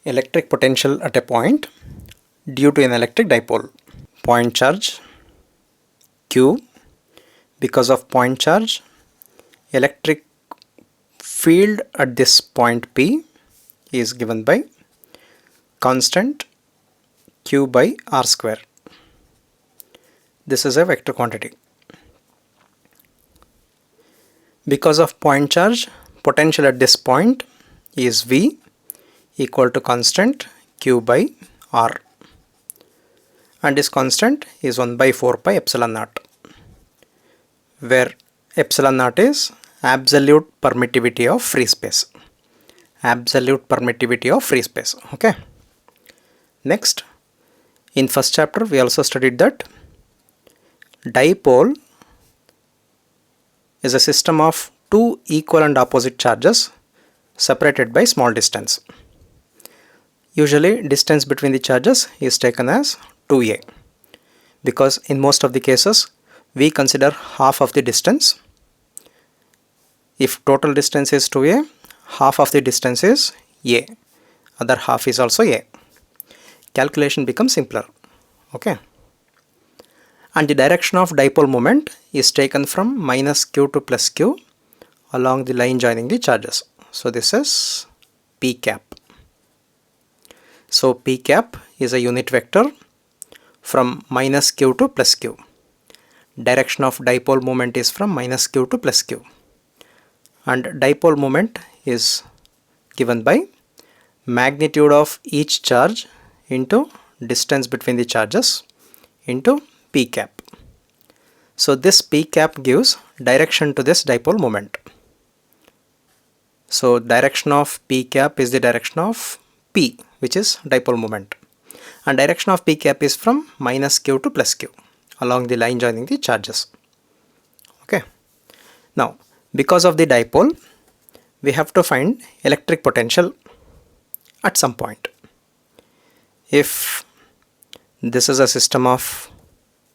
Electric potential at a point due to an electric dipole. Point charge Q. Because of point charge, electric field at this point P is given by constant Q by R square. This is a vector quantity. Because of point charge, potential at this point is V equal to constant Q by R, and this constant is 1 by 4 pi epsilon naught, where epsilon naught is absolute permittivity of free space. Absolute permittivity of free space. Okay. Next, in first chapter we also studied that dipole is a system of two equal and opposite charges separated by small distance. Usually distance between the charges is taken as 2a, because in most of the cases we consider half of the distance. If total distance is 2a, half of the distance is a, other half is also a. Calculation becomes simpler. Okay. And the direction of dipole moment is taken from minus q to plus q along the line joining the charges. So this is p cap. So p cap is a unit vector from minus q to plus q. Direction of dipole moment is from minus q to plus q. And dipole moment is given by magnitude of each charge into distance between the charges into p cap. So this p cap gives direction to this dipole moment. So direction of p cap is the direction of p, which is dipole moment, and direction of p cap is from minus q to plus q along the line joining the charges. Okay. Now because of the dipole, we have to find electric potential at some point. If this is a system of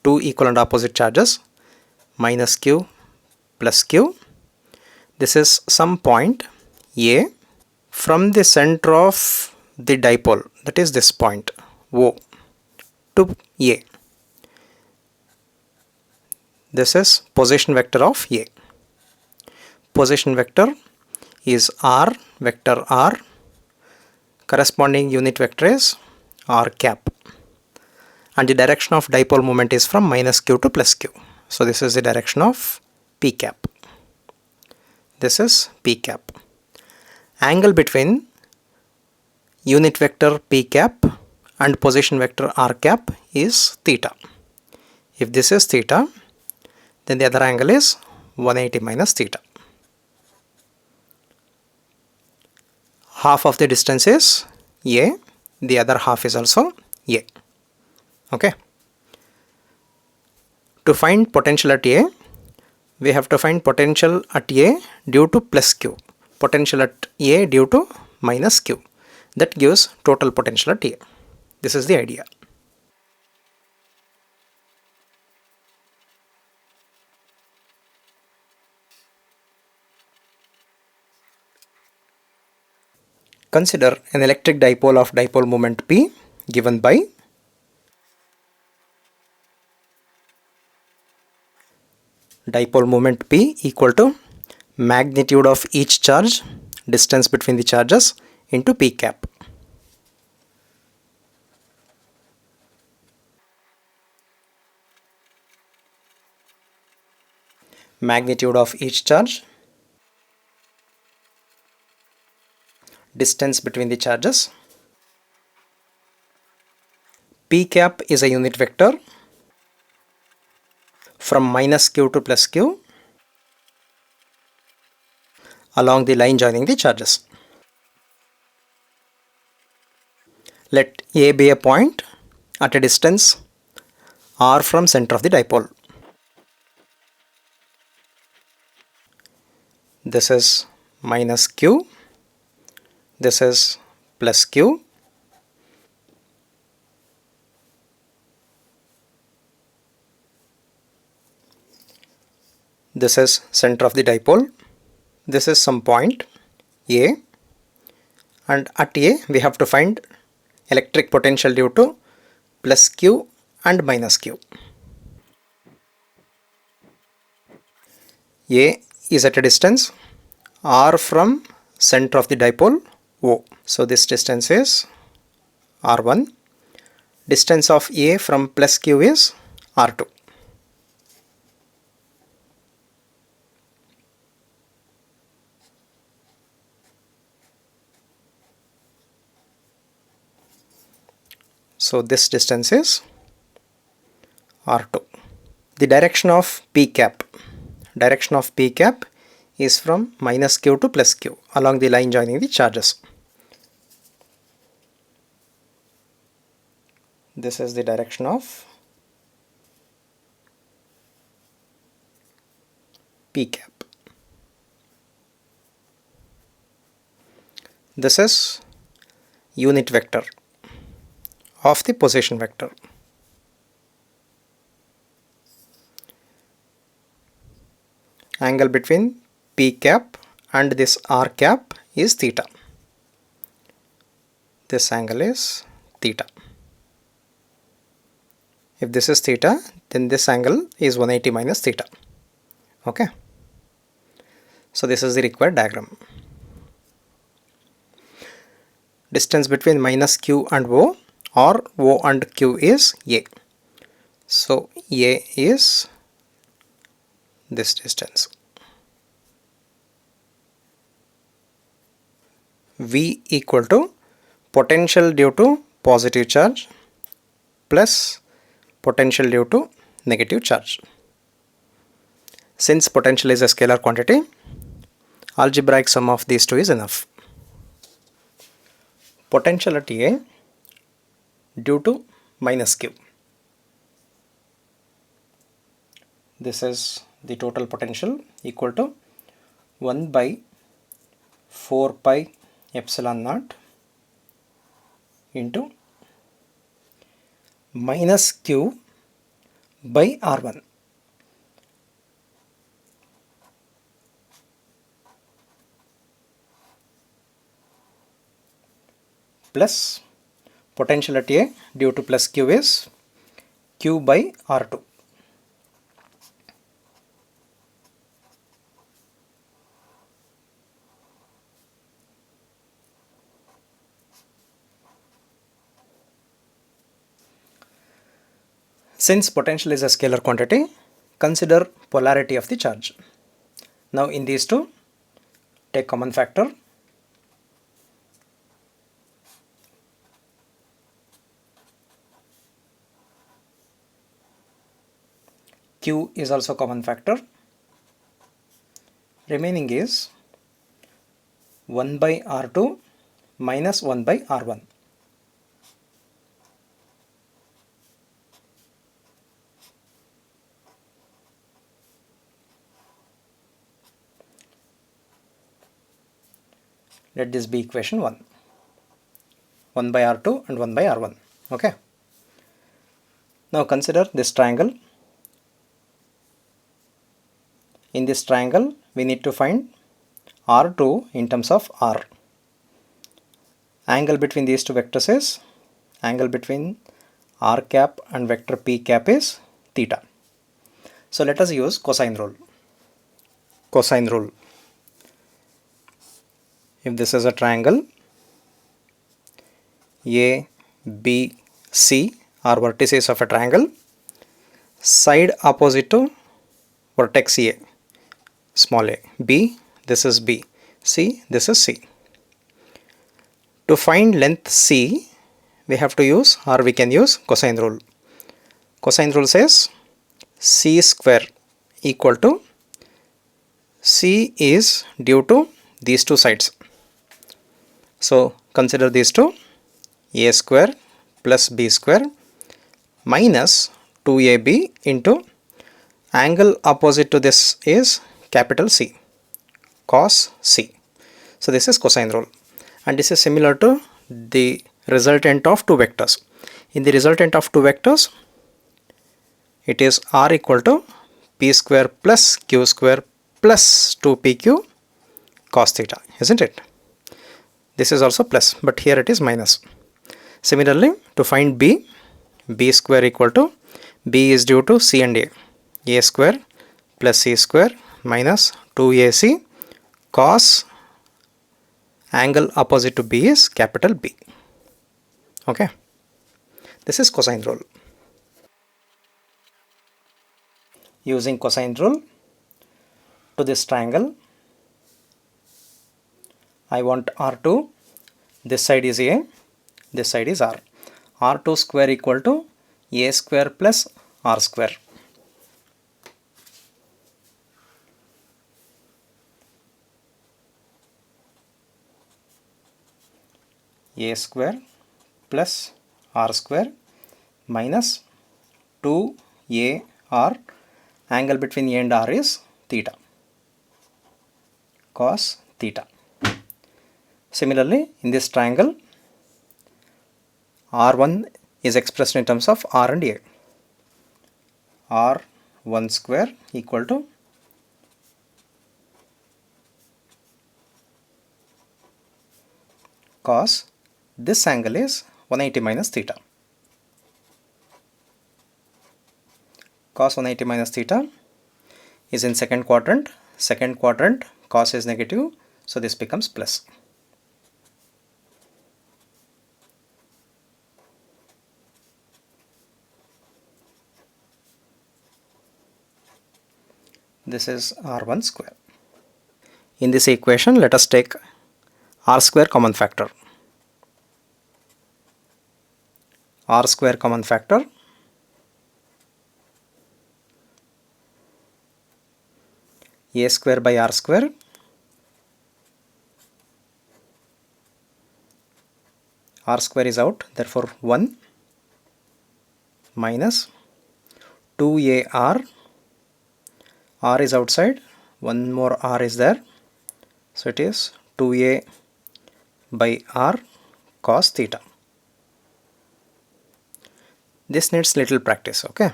two equal and opposite charges, minus q plus q, this is some point A. From the center of the dipole, that is this point O, to A, this is position vector of A. Position vector is r, vector r, corresponding unit vector is r cap, and the direction of dipole moment is from minus q to plus q. So this is the direction of p cap. This is p cap. Angle between unit vector p cap and position vector r cap is theta. If this is theta, then the other angle is 180 minus theta. Half of the distance is a, the other half is also a. Okay. To find potential at A, we have to find potential at A due to plus q, potential at A due to minus q. That gives total potential at A. This is the idea. Consider an electric dipole of dipole moment P given by dipole moment P equal to magnitude of each charge, distance between the charges, into p cap. Magnitude of each charge, distance between the charges. P cap is a unit vector from minus q to plus q along the line joining the charges. Let A be a point at a distance r from center of the dipole. This is minus q, this is plus q, this is center of the dipole, this is some point A, and at A we have to find electric potential due to plus Q and minus Q. A is at a distance r from center of the dipole O. So this distance is r1. Distance of A from plus Q is r2. So this distance is r2. The direction of P cap. Direction of P cap is from minus Q to plus Q along the line joining the charges. This is the direction of P cap. This is unit vector of the position vector. Angle between P cap and this R cap is theta. This angle is theta. If this is theta, then this angle is 180 minus theta. Okay. So this is the required diagram. Distance between minus Q and O or O and Q is A. So A is this distance. V equal to potential due to positive charge plus potential due to negative charge. Since potential is a scalar quantity, algebraic sum of these two is enough. Potential at A due to minus Q. This is the total potential equal to 1 by 4 pi epsilon naught into minus Q by R1. Plus potential at A due to plus Q is Q by R2. Since potential is a scalar quantity, consider polarity of the charge. Now in these two, take common factor. Q is also common factor. Remaining is 1 by R2 minus 1 by R1. Let this be equation 1. 1 by R2 and 1 by R1. Okay. Now consider this triangle. In this triangle, we need to find R2 in terms of R. Angle between these two vectors is, angle between R cap and vector P cap is theta. So let us use cosine rule. Cosine rule. If this is a triangle, A, B, C are vertices of a triangle, side opposite to vertex A, small a, B, this is B, C, this is C. To find length C, we have to use, or we can use cosine rule. Cosine rule says C square equal to, C is due to these two sides. So consider these two, A square plus B square minus 2AB into angle opposite to this is capital C, cos C. So this is cosine rule, and this is similar to the resultant of two vectors. In the resultant of two vectors, it is R equal to P square plus Q square plus 2PQ cos theta, isn't it? This is also plus, but here it is minus. Similarly, to find b, b square equal to, b is due to c and a square plus c square minus 2ac cos angle opposite to b is capital B. Okay, this is cosine rule. Using cosine rule, to this triangle I want R2, this side is A, this side is R. R2 square equal to A square plus R square. A square plus R square minus 2AR, angle between A and R is theta, cos theta. Similarly, in this triangle, R1 is expressed in terms of R and A. R1 square equal to cos, this angle is 180 minus theta. Cos 180 minus theta is in second quadrant. Second quadrant cos is negative, so this becomes plus. This is R1 square. In this equation, let us take R square common factor. R square common factor, A square by R square R square is out, therefore 1 minus 2AR, R is outside, one more R is there, so it is 2A by R cos theta. This needs little practice, okay?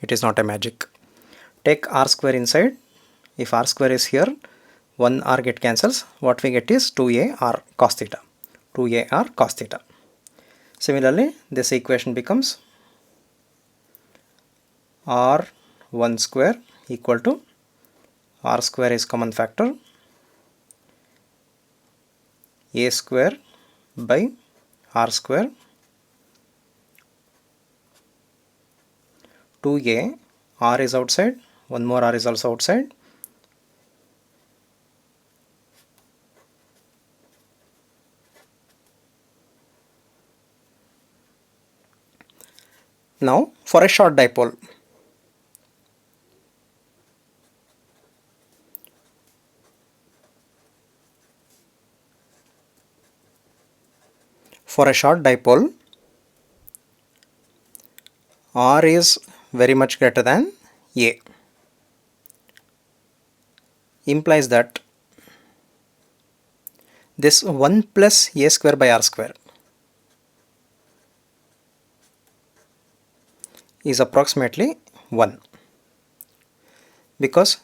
It is not a magic. Take R square inside. If R square is here, 1 R get cancels. What we get is 2AR cos theta. 2AR cos theta. Similarly, this equation becomes R1 square equal to, R square is common factor, A square by R square 2A, R is outside, one more R is also outside, now for a short dipole. For a short dipole, R is very much greater than A. Implies that this 1 plus A square by R square is approximately 1, because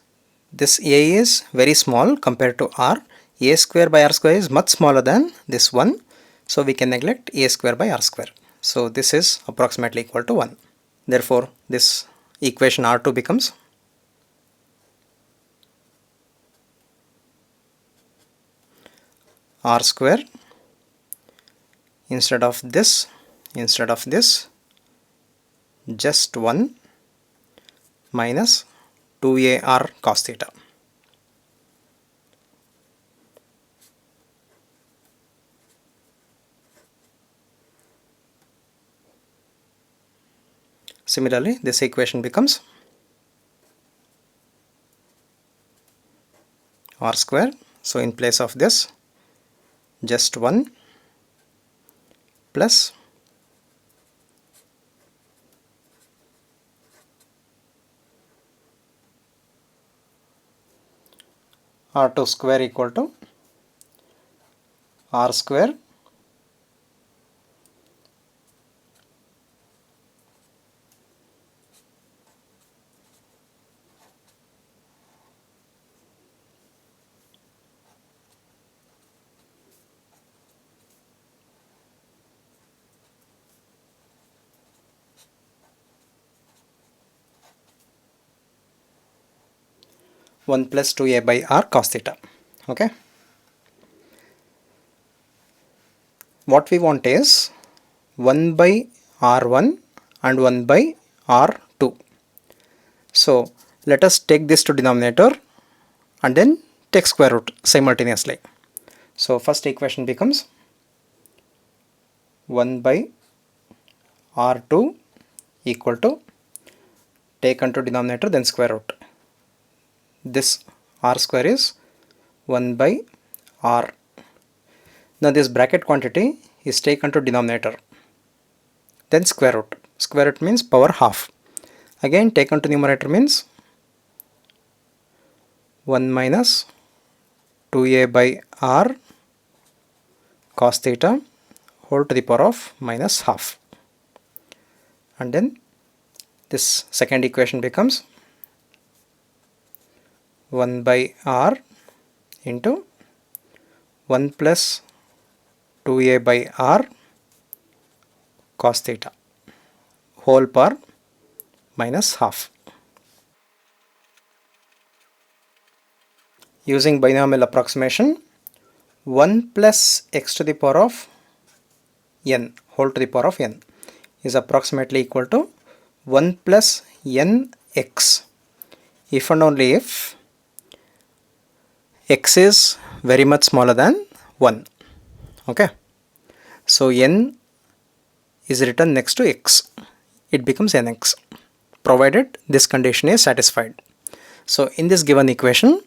this A is very small compared to R. A square by R square is much smaller than this 1, so we can neglect A square by R square. So this is approximately equal to 1. Therefore, this equation R2 becomes R square, instead of this just 1 minus 2AR cos theta. Similarly, this equation becomes R square. So in place of this, just 1 plus R2 square equal to R square 1 plus 2a by r cos theta. Okay. What we want is 1 by r1 and 1 by r2. So let us take this to denominator and then take square root simultaneously. So first equation becomes 1 by r2 equal to, take unto denominator then square root. This r square is 1 by r. Now this bracket quantity is taken to denominator, then square root. Square root means power half. Again taken to numerator means 1 minus 2a by r cos theta whole to the power of minus half. And then this second equation becomes 1 by r into 1 plus 2a by r cos theta whole power minus half. Using binomial approximation, 1 plus x to the power of n whole to the power of n is approximately equal to 1 plus nx if and only if x is very much smaller than 1. Okay, so n is written next to x, it becomes nx provided this condition is satisfied. So in this given equation,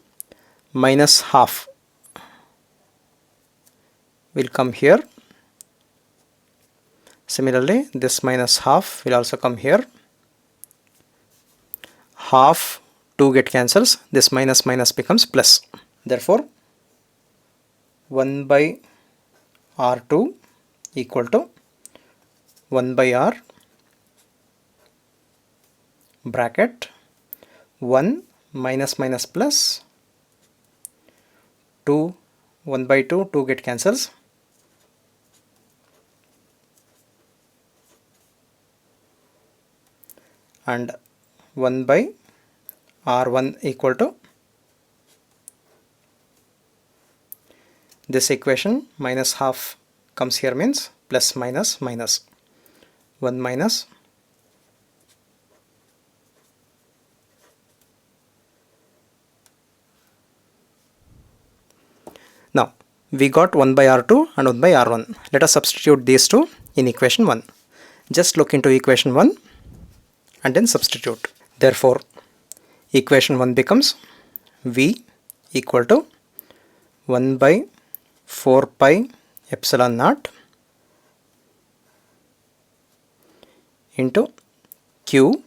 minus half will come here. Similarly, this minus half will also come here. Half 2 get cancels, this minus minus becomes plus. Therefore 1 by r2 equal to 1 by r bracket 1 minus minus plus 2, 1 by 2, 2 get cancels, and 1 by r1 equal to this equation minus half comes here means plus minus minus 1 minus now we got 1 by r2 and 1 by r1. Let us substitute these two in equation 1. Just look into equation 1 and then substitute. Therefore equation 1 becomes v equal to 1 by 4 pi epsilon naught into q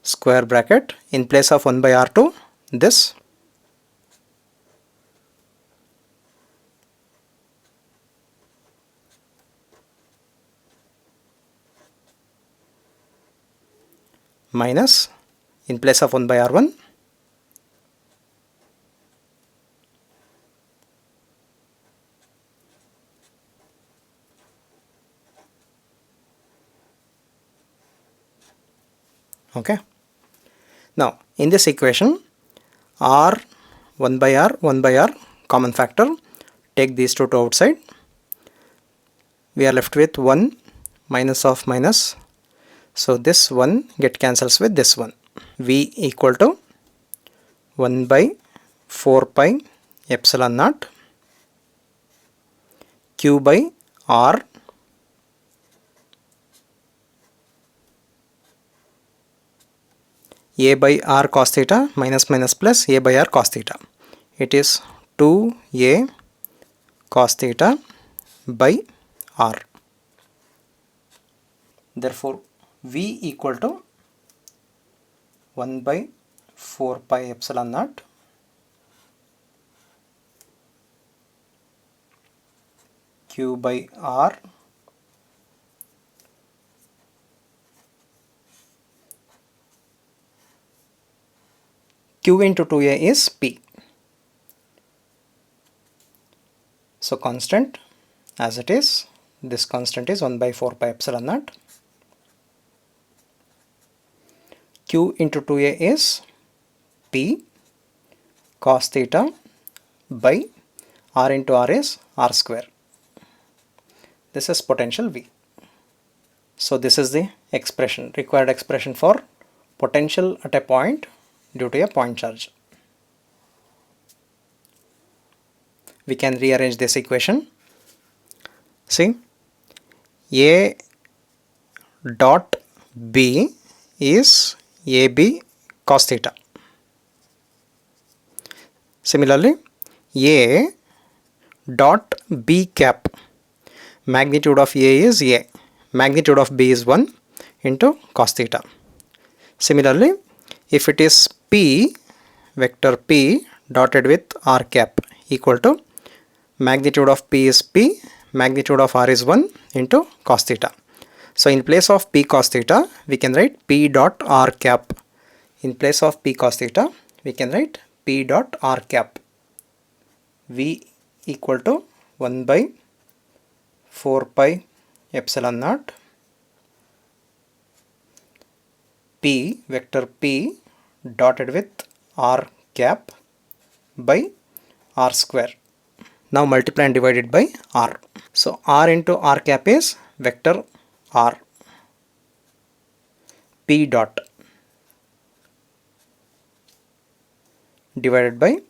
square bracket, in place of 1 by r2 this minus, in place of 1 by r1 okay. Now in this equation r 1 by r 1 by r common factor, take these two to outside, we are left with 1 minus of minus, so this 1 get cancels with this one. V equal to 1 by 4 pi epsilon naught q by r a by r cos theta minus minus plus a by r cos theta. It is 2a cos theta by r. Therefore v equal to 1 by 4 pi epsilon naught q by r q into 2a is p. So constant as it is, this constant is 1 by 4 pi epsilon naught. Q into 2a is P cos theta by R into R is R square. This is potential V. So this is the expression, required expression for potential at a point due to a point charge. We can rearrange this equation. See, A dot B is AB cos theta. Similarly, A dot B cap, magnitude of A is A, magnitude of B is 1 into cos theta. Similarly, if it is P, vector P dotted with R cap equal to magnitude of P is P, magnitude of R is 1 into cos theta. So in place of P cos theta, we can write P dot R cap. In place of P cos theta, we can write P dot R cap. V equal to 1 by 4 pi epsilon naught P, vector P dotted with R cap by R square. Now multiply and divide it by R. So R into R cap is vector R. P dot divided by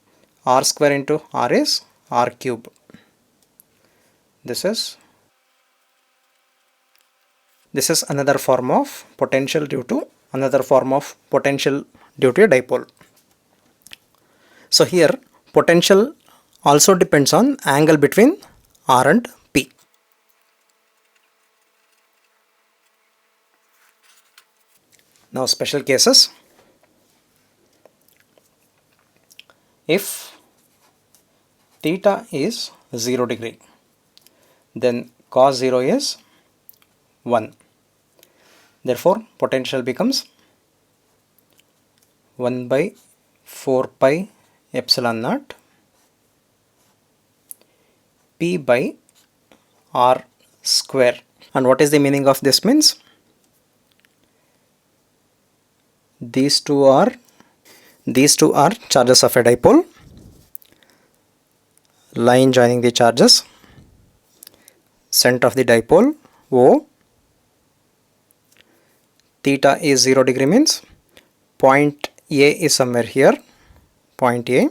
R square into R is R cube. This is another form of potential due to a dipole. So here potential also depends on angle between R and P. Now special cases. If theta is 0 degree, then cos 0 is 1. Therefore potential becomes 1 by 4 pi epsilon naught P by R square. And what is the meaning of this means? These two are charges of a dipole. Line joining the charges. Center of the dipole O. Theta is 0 degree means point A is somewhere here. Point A.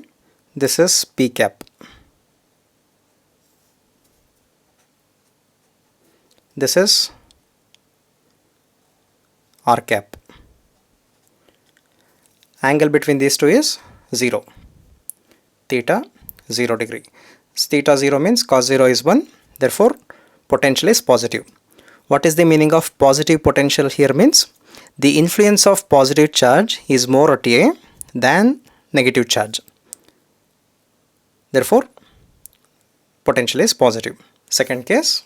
This is P cap. This is R cap. Angle between these two is 0. Theta 0 degree. Theta 0 means cos 0 is 1. Therefore potential is positive. What is the meaning of positive potential here means? The influence of positive charge is more at A than negative charge. Therefore potential is positive. Second case,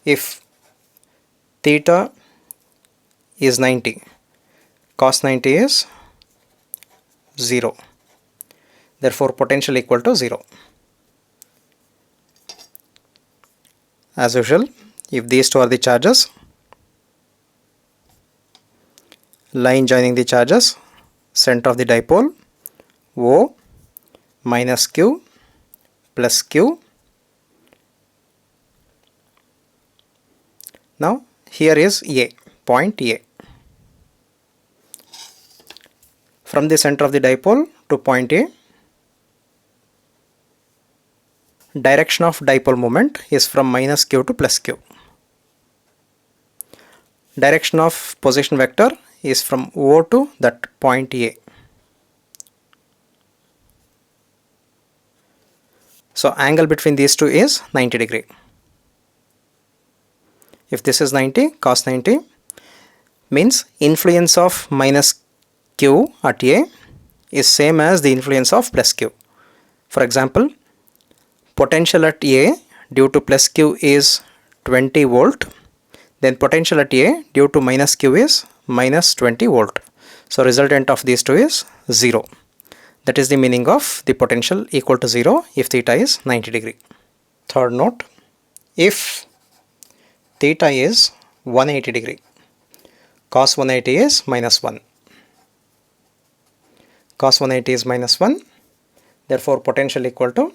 if theta is 90, cos 90 is 0. Therefore potential equal to 0. As usual, if these two are the charges, line joining the charges, center of the dipole O minus Q plus Q. Now here is A, point A. From the center of the dipole to point A, direction of dipole moment is from minus Q to plus Q. Direction of position vector is from O to that point A. So angle between these two is 90 degree. If this is 90, cos 90 means influence of minus Q at A is same as the influence of plus Q. For example, potential at A due to plus Q is 20 volt, then potential at A due to minus Q is minus 20 volt. So resultant of these two is 0. That is the meaning of the potential equal to 0 if theta is 90 degree. Third note, if theta is 180 degree, cos 180 is minus 1. Cos 180 is minus 1. Therefore, potential equal to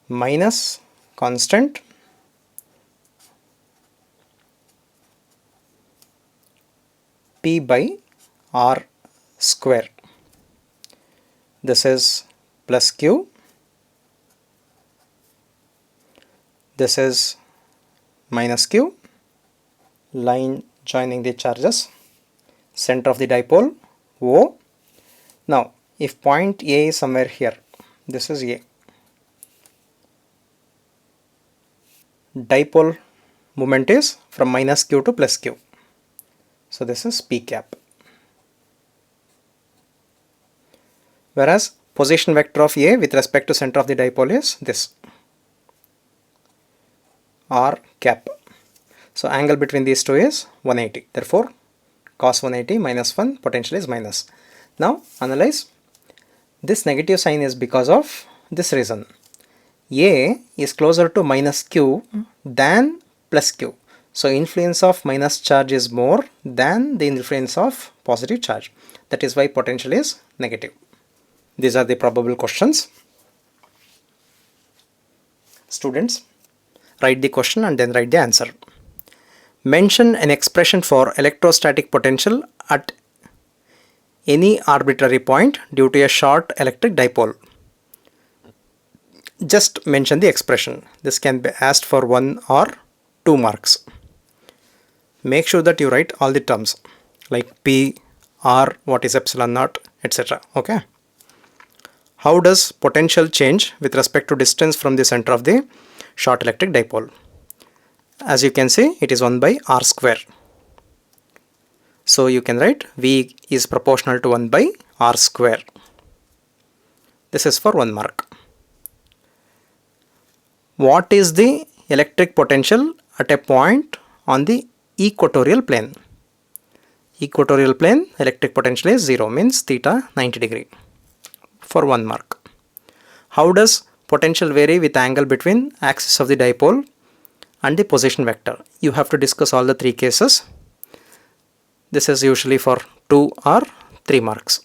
minus constant P by R square. This is plus Q. This is minus Q. Line joining the charges. Center of the dipole O. Now, if point A is somewhere here, this is A. Dipole moment is from minus Q to plus Q. So this is P cap. Whereas position vector of A with respect to center of the dipole is this, R cap. So angle between these two is 180. Therefore, cos 180 minus 1, potential is minus. Now analyze. This negative sign is because of this reason. A is closer to minus Q than plus Q. So influence of minus charge is more than the influence of positive charge. That is why potential is negative. These are the probable questions. Students, write the question and then write the answer. Mention an expression for electrostatic potential at any arbitrary point due to a short electric dipole. Just mention the expression. This can be asked for 1 or 2 marks. Make sure that you write all the terms like P, R, what is epsilon naught, etc. Okay. How does potential change with respect to distance from the center of the short electric dipole? As you can see, it is 1 by R square. So you can write V is proportional to 1 by R square. This is for 1 mark. What is the electric potential at a point on the equatorial plane? Equatorial plane, electric potential is 0, means theta 90 degree, for 1 mark. How does potential vary with angle between axis of the dipole and the position vector? You have to discuss all the 3 cases. This is usually for 2 or 3 marks.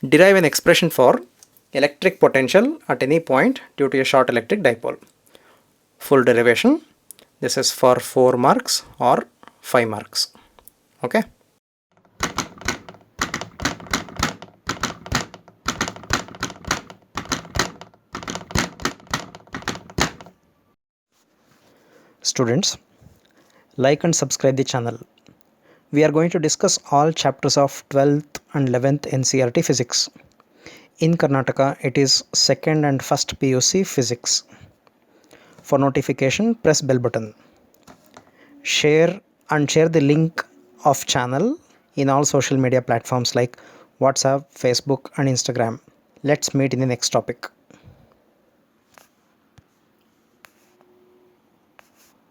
Derive an expression for electric potential at any point due to a short electric dipole. Full derivation. This is for 4 marks or 5 marks. Okay. Students, like and subscribe the channel. We are going to discuss all chapters of 12th and 11th NCERT physics. In Karnataka, it is 2nd and 1st PUC physics. For notification, press bell button. Share the link of channel in all social media platforms like WhatsApp, Facebook and Instagram. Let's meet in the next topic.